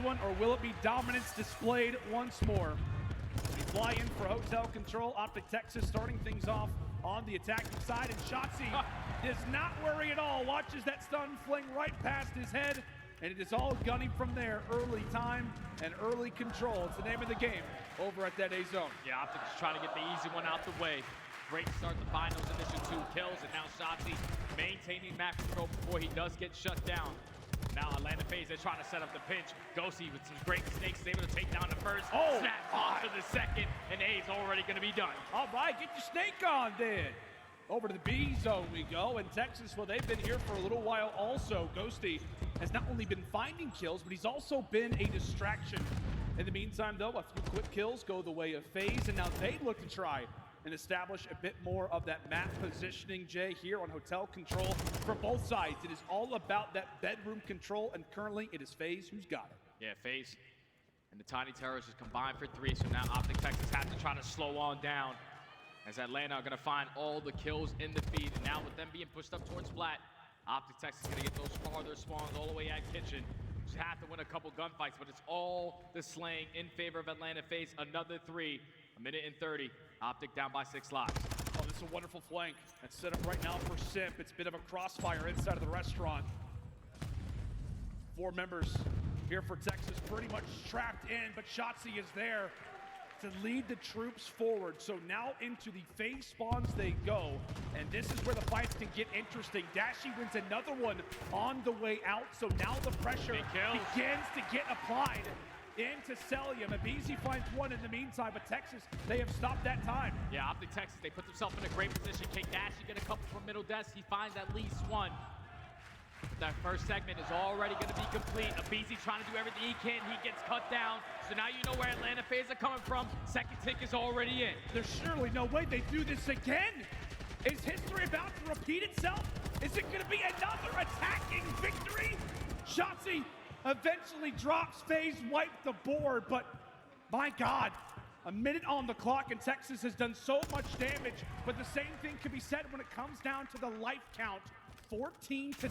one, or will it be dominance displayed once more? We fly in for hotel control. Optic Texas starting things off on the attacking side, and Shotzi does not worry at all. Watches that stun fling right past his head, and it is all gunning from there. Early time and early control. It's the name of the game over at that A zone. Yeah, Optic is trying to get the easy one out the way. Great start to find those initial 2 kills, and now Shotzi maintaining map control before he does get shut down. Now Atlanta Faze, they're trying to set up the pinch. Ghosty with some great mistakes is able to take down the first, snaps off to the second, and A's already going to be done. All right, get your snake on then. Over to the B zone we go, and Texas, well, they've been here for a little while also. Ghosty has not only been finding kills, but he's also been a distraction. In the meantime, though, a few quick kills go the way of Faze, and now they look to try and establish a bit more of that map positioning, Jay, here on hotel control for both sides. It is all about that bedroom control, and currently it is Faze who's got it. Yeah, Faze and the Tiny Terrorists combined for 3, so now Optic Texas has to try to slow on down, as Atlanta are going to find all the kills in the feed. And now with them being pushed up towards flat, Optic Texas is going to get those farther spawns all the way at kitchen. Just have to win a couple gunfights, but it's all the slaying in favor of Atlanta Faze. Another 3, 1:30. Optic down by 6 lives. Oh, this is a wonderful flank. That's set up right now for Simp. It's a bit of a crossfire inside of the restaurant. 4 members here for Texas pretty much trapped in, but Shotzi is there to lead the troops forward. So now into the Faze spawns they go, and this is where the fights can get interesting. Dashy wins another one on the way out, so now the pressure begins to get applied into Celium. Abizi finds one in the meantime, but Texas, they have stopped that time. Yeah, Optic Texas, they put themselves in a great position. Can Dashy get a couple from middle desk? He finds at least one. That first segment is already going to be complete. Abizi trying to do everything he can. He gets cut down. So now you know where Atlanta Faze are coming from. Second tick is already in. There's surely no way they do this again. Is history about to repeat itself? Is it going to be another attacking victory? Shotzi eventually drops. Faze wiped the board, but my God, a minute on the clock, and Texas has done so much damage. But the same thing can be said when it comes down to the life count. 14-9.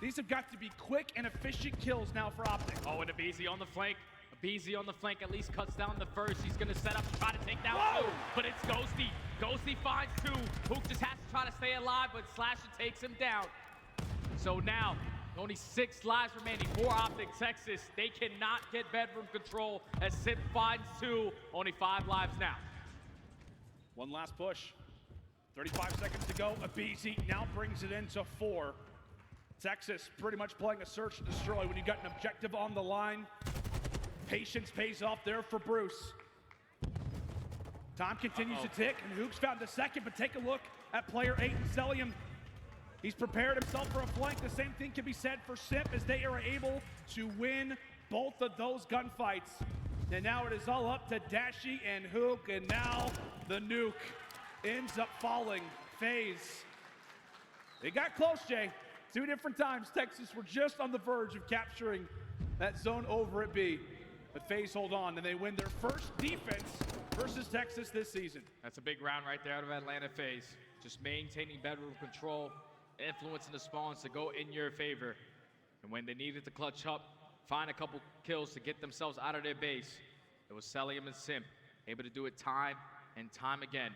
These have got to be quick and efficient kills now for Optic. Oh, and Abizi on the flank. Abizi on the flank at least cuts down the first. He's going to set up to try to take down 2, but it's Ghosty. Ghosty finds 2. Hook just has to try to stay alive, but Slasher takes him down. So now, only 6 lives remaining for Optic Texas. They cannot get bedroom control as Sip finds 2. Only 5 lives now. One last push. 35 seconds to go. Abizi now brings it into 4. Texas pretty much playing a search and destroy when you got an objective on the line. Patience pays off there for Bruce. Time continues to tick, and Hook's found the second, but take a look at player 8 in Celium. He's prepared himself for a flank. The same thing can be said for Simp as they are able to win both of those gunfights. And now it is all up to Dashy and Hook, and now the nuke ends up falling. Faze. They got close, Jay. 2 different times. Texas were just on the verge of capturing that zone over at B. But Faze hold on, and they win their first defense versus Texas this season. That's a big round right there out of Atlanta Faze. Just maintaining bedroom control, influencing the spawns to go in your favor. And when they needed to clutch up, find a couple kills to get themselves out of their base, it was Celium and Simp able to do it time and time again.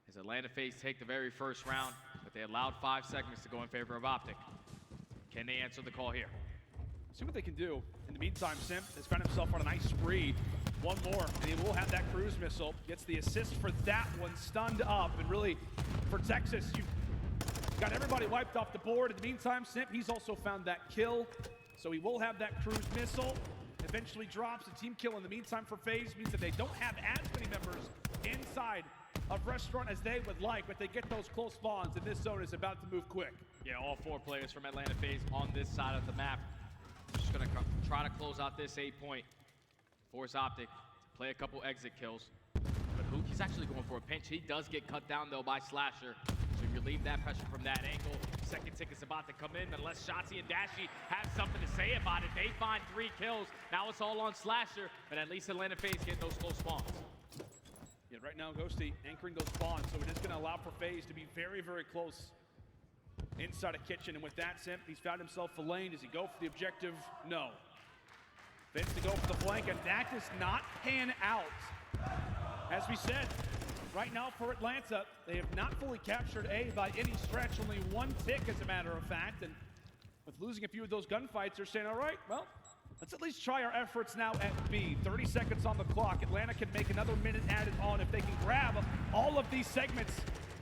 As Atlanta Faze take the very first round, but they allowed 5 seconds to go in favor of Optic. Can they answer the call here? See what they can do. In the meantime, Simp has found himself on a nice spree. One more, and he will have that cruise missile. Gets the assist for that one, stunned up. And really, for Texas, you've got everybody wiped off the board. In the meantime, Simp, he's also found that kill. So he will have that cruise missile. Eventually drops a team kill. In the meantime, for Faze, means that they don't have as many members inside of restaurant as they would like, but they get those close spawns, and this zone is about to move quick. Yeah, all 4 players from Atlanta Faze on this side of the map. Just gonna try to close out this 8-point. Force Optic to play a couple exit kills. But Hook, he's actually going for a pinch. He does get cut down though by Slasher. So you relieve that pressure from that angle. Second tick is about to come in, unless Shotzi and Dashy have something to say about it. They find 3 kills. Now it's all on Slasher, but at least Atlanta Faze get those close spawns. Yeah, right now Ghosty anchoring those spawns, so it is going to allow for Faze to be very, very close inside a kitchen. And with that, Simp, he's found himself filleted. Does he go for the objective? No. Spins to go for the flank, and that does not pan out. As we said, right now for Atlanta, they have not fully captured A by any stretch, only one tick as a matter of fact, and with losing a few of those gunfights, they're saying, all right, well, let's at least try our efforts now at B. 30 seconds on the clock. Atlanta can make another minute added on if they can grab all of these segments,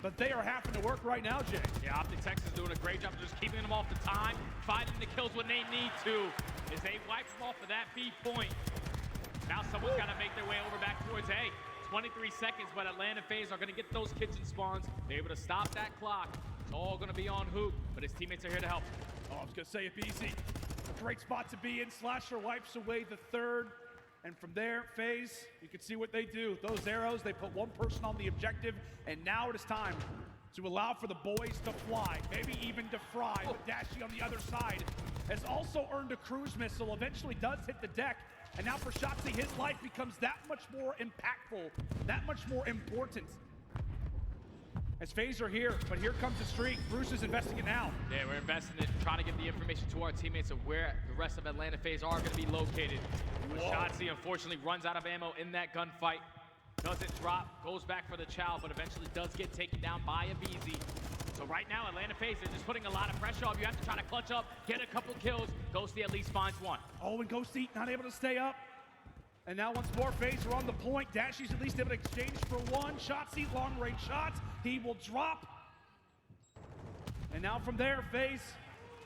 but they are having to work right now, Jay. Yeah, Optic Texas doing a great job of just keeping them off the time, finding the kills when they need to, as they wipe them off of that B point. Now someone's got to make their way over back towards A. 23 seconds, but Atlanta Faze are going to get those kitchen spawns. They're able to stop that clock. It's all going to be on Hoop, but his teammates are here to help. Oh, I was going to say, if easy. Great spot to be in. Slasher wipes away the third. And from there, Faze, you can see what they do. Those arrows, they put one person on the objective, and now it is time to allow for the boys to fly, maybe even to fry. But Dashy on the other side has also earned a cruise missile, eventually does hit the deck. And now for Shotzzy, his life becomes that much more impactful, that much more important. As Faze are here, but here comes the streak. Bruce is investing it now. Yeah, we're investing it, trying to get the information to our teammates of where the rest of Atlanta Faze are going to be located. Shotzzy unfortunately runs out of ammo in that gunfight. Doesn't drop, goes back for the chow, but eventually does get taken down by a BZ. So right now, Atlanta Faze, they're just putting a lot of pressure on you. Have to try to clutch up, get a couple kills. Ghosty at least finds one. Oh, and Ghosty not able to stay up. And now once more, Faze are on the point. Dashy's at least able to exchange for one. Shotzzy, long range shots. He will drop. And now from there, Faze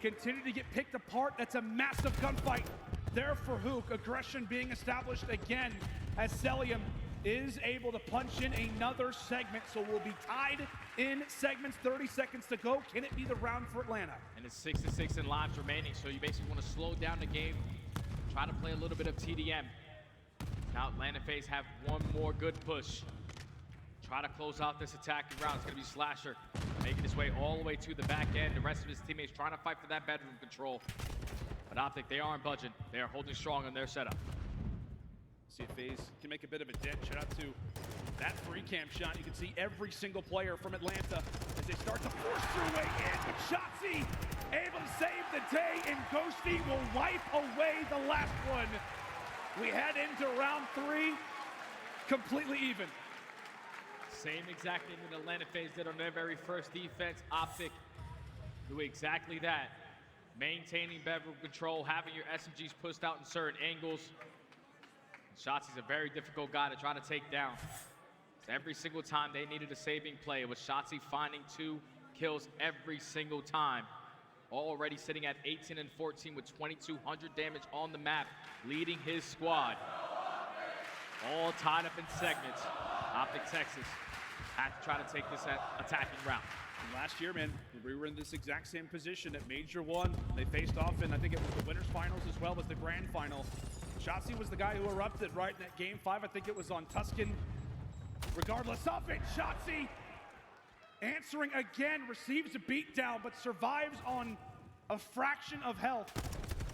continue to get picked apart. That's a massive gunfight there for Hook. Aggression being established again as Celium is able to punch in another segment. So we'll be tied in segments, 30 seconds to go. Can it be the round for Atlanta? And it's 6-6 in lives remaining, so you basically want to slow down the game, try to play a little bit of TDM. Now Atlanta Faze have one more good push. Try to close out this attacking round. It's going to be Slasher making his way all the way to the back end. The rest of his teammates trying to fight for that bedroom control. But Optic, they aren't budging. They are holding strong on their setup. See if Faze can make a bit of a dent. Shout out to that free cam shot. You can see every single player from Atlanta as they start to force their way in. But Shotzzy able to save the day, and Ghosty will wipe away the last one. We head into round 3 completely even. Same exact thing that Atlanta Faze did on their very first defense. Optic do exactly that. Maintaining bedroom control, having your SMGs pushed out in certain angles. Shotzzy's a very difficult guy to try to take down. So every single time they needed a saving play, it was Shotzzy finding 2 kills every single time. Already sitting at 18 and 14 with 2,200 damage on the map, leading his squad. All tied up in segments. Optic Texas had to try to take this attacking round. And last year, man, we were in this exact same position at Major 1. They faced off in, I think it was the winners finals as well as the grand final. Shotzzy was the guy who erupted right in that game 5. I think it was on Tuscan. Regardless of it, Shotzzy answering again, receives a beatdown, but survives on a fraction of health.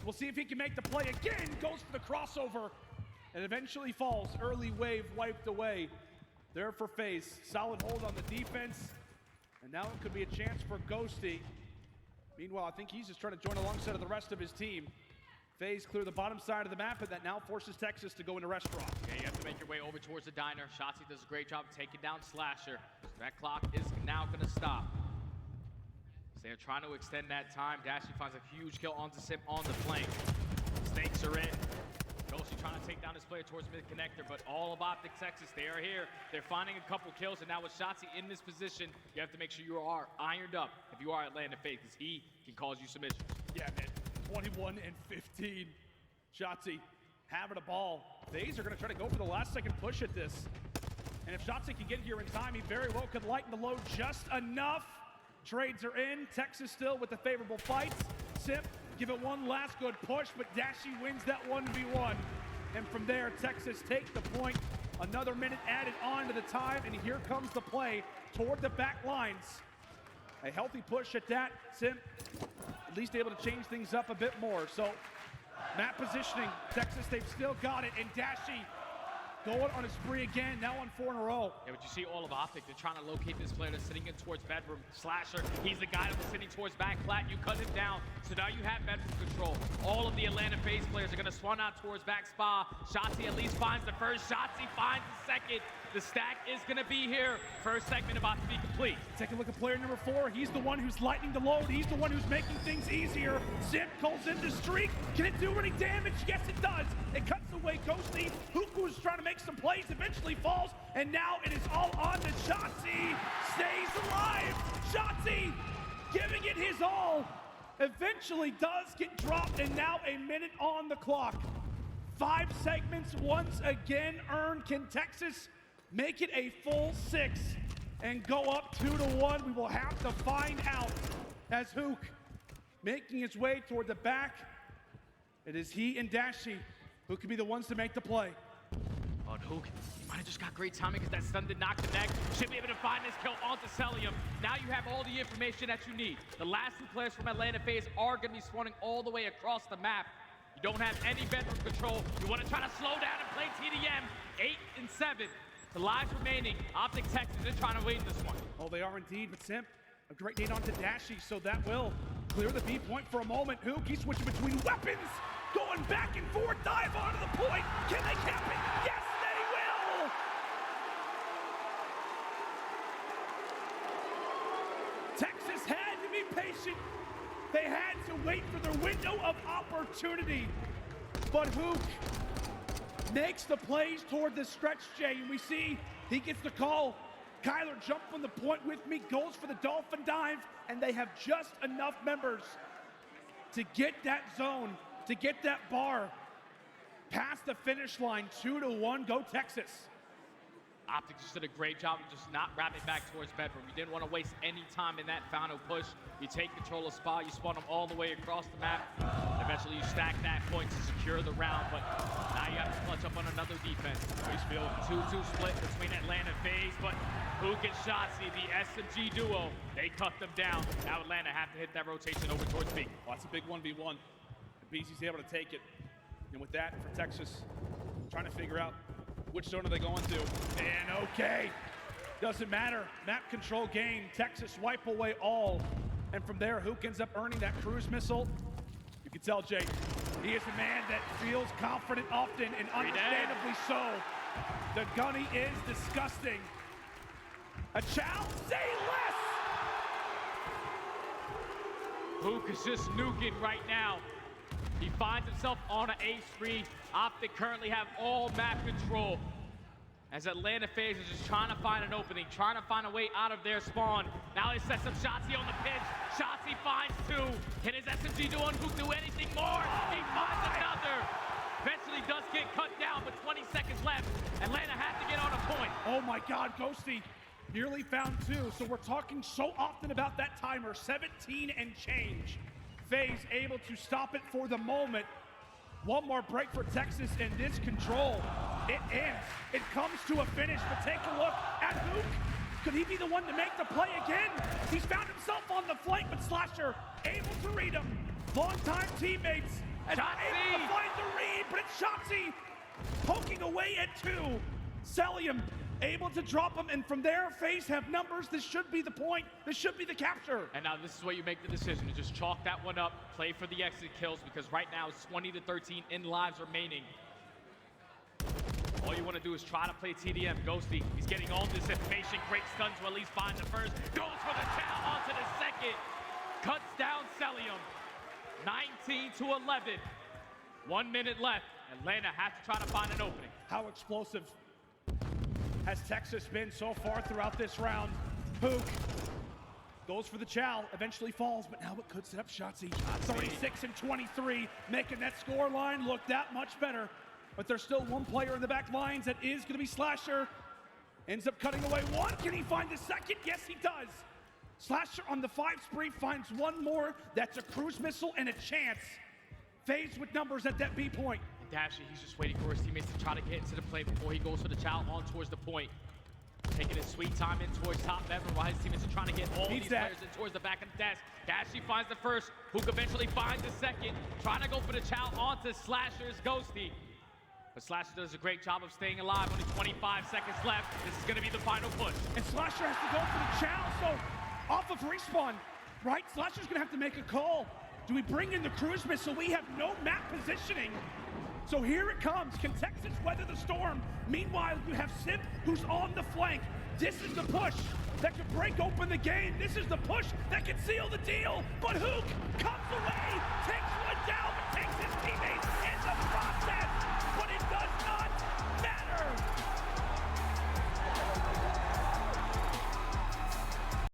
We'll see if he can make the play again. Goes for the crossover and eventually falls. Early wave wiped away. There for Faze. Solid hold on the defense. And now it could be a chance for Ghosty. Meanwhile, I think he's just trying to join alongside of the rest of his team. Faze clear the bottom side of the map, and that now forces Texas to go into restaurant. Yeah, you have to make your way over towards the diner. Shotzzy does a great job of taking down Slasher. That clock is now going to stop. So they're trying to extend that time. Dashy finds a huge kill onto Sim on the flank. Snakes are in. Ghosty trying to take down his player towards mid-connector, but all of Optic Texas, they are here. They're finding a couple kills, and now with Shotzzy in this position, you have to make sure you are ironed up if you are Atlanta Faze, because he can cause you some issues. Yeah, man. 21 and 15. Shotzzy having a ball. Faze are going to try to go for the last second push at this. And if Shotzzy can get here in time, he very well could lighten the load just enough. Trades are in. Texas still with the favorable fights. Simp, give it one last good push, but Dashy wins that 1v1. And from there, Texas take the point. Another minute added on to the time, and here comes the play toward the back lines. A healthy push at that. Simp at least able to change things up a bit more. So map positioning, Texas, they've still got it, and Dashy going on a spree again, now on 4 in a row. Yeah, but you see all of Optic. They're trying to locate this player that's sitting in towards bedroom. Slasher, he's the guy that was sitting towards back flat. You cut him down, so now you have bedroom control. All of the Atlanta Faze players are going to swan out towards back spa. Shotzi at least finds the first. Shotzi finds the second. The stack is going to be here. First segment about to be complete. Take a look at player number 4. He's the one who's lightening the load. He's the one who's making things easier. Zip calls in the streak. Can it do any damage? Yes, it does. It cuts away Ghosty. Huku's trying to make some plays, eventually falls, and now it is all on to Shotzi. Stays alive. Shotzi giving it his all. Eventually does get dropped, and now a minute on the clock. 5 segments once again earned. Can Texas make it a full 6 and go up 2-1? We will have to find out as Hook making his way toward the back. It is he and Dashi who could be the ones to make the play. On Hook, he might have just got great timing because that stun did not connect. Should be able to find this kill onto Celium. Now you have all the information that you need. The last 2 players from Atlanta Faze are going to be swanning all the way across the map. You don't have any bedroom control. You want to try to slow down and play TDM. 8 and 7. The lives remaining. Optic Texas is trying to win this one. Oh, they are indeed, but Simp, a great nade onto Dashi, so that will clear the B point for a moment. Hook, he's switching between weapons, going back and forth, dive onto the point. Can they cap it? Yes, they will! Texas had to be patient. They had to wait for their window of opportunity. But Hook makes the plays toward the stretch J, and we see he gets the call. Kyler jumped from the point with me, goes for the dolphin dive, and they have just enough members to get that zone, to get that bar past the finish line. 2-1, go Texas. Optic just did a great job of just not wrapping back towards bedroom. You didn't want to waste any time in that final push. You take control of spot, you spawn them all the way across the map. Eventually you stack that point to secure the round, but now you have to clutch up on another defense. We feel 2-2 split between Atlanta Faze, but Hook and Shotzi, the SMG duo, they cut them down. Now Atlanta have to hit that rotation over towards B. Well, that's a big 1v1. BC's able to take it. And with that, for Texas, trying to figure out which zone are they going to? And okay, doesn't matter. Map control game. Texas wipe away all. And from there, Hook ends up earning that cruise missile. You can tell, Jay, he is a man that feels confident often, and understandably so. The gunny is disgusting. A chow, say less! Hook is just nuking right now. He finds himself on an A spree. Optic currently have all map control. As Atlanta Faze is just trying to find an opening, trying to find a way out of their spawn. Now he sets up Shotzi on the pitch. Shotzi finds 2. Can his SMG do on Hook do anything more? He finds another. Eventually does get cut down, but 20 seconds left. Atlanta has to get on a point. Oh my God, Ghosty nearly found 2. So we're talking so often about that timer, 17 and change. Faze able to stop it for the moment. One more break for Texas in this control. It ends. It comes to a finish, but take a look at Hook. Could he be the one to make the play again? He's found himself on the flank, but Slasher able to read him. Longtime teammates and able to find the read, but it's Shotzi poking away at 2. Celium able to drop him, and from there, Faze have numbers. This should be the point. This should be the capture. And now this is where you make the decision to just chalk that one up, play for the exit kills, because right now it's 20-13 in lives remaining. All you want to do is try to play TDM. Ghosty, he's getting all this information. Great stun to at least find the first. Goes for the chow onto the second. Cuts down Celium. 19-11. 1 minute left. Atlanta has to try to find an opening. How explosive has Texas been so far throughout this round? Hook goes for the chow, eventually falls, but now it could set up Shotzi. 36 and 23, making that score line look that much better. But there's still one player in the back lines that is going to be Slasher. Ends up cutting away 1. Can he find the second? Yes, he does. Slasher on the 5 spree finds 1 more. That's a cruise missile and a chance. Faze with numbers at that B point. Dashi, he's just waiting for his teammates to try to get into the play before he goes for the chow on towards the point. Taking his sweet time in towards top Bever while his teammates are trying to get all these players in towards the back of the desk. Dashi finds the first. Hook eventually finds the second. Trying to go for the chow onto Slasher's Ghosty. But Slasher does a great job of staying alive. Only 25 seconds left. This is going to be the final push. And Slasher has to go for the challenge, so off of respawn, right? Slasher's gonna have to make a call. Do we bring in the cruise missile? We have no map positioning. So here it comes. Can Texas weather the storm? Meanwhile, you have Simp who's on the flank. This is the push that could break open the game. This is the push that could seal the deal. But Hook comes away, takes one down, but takes his teammates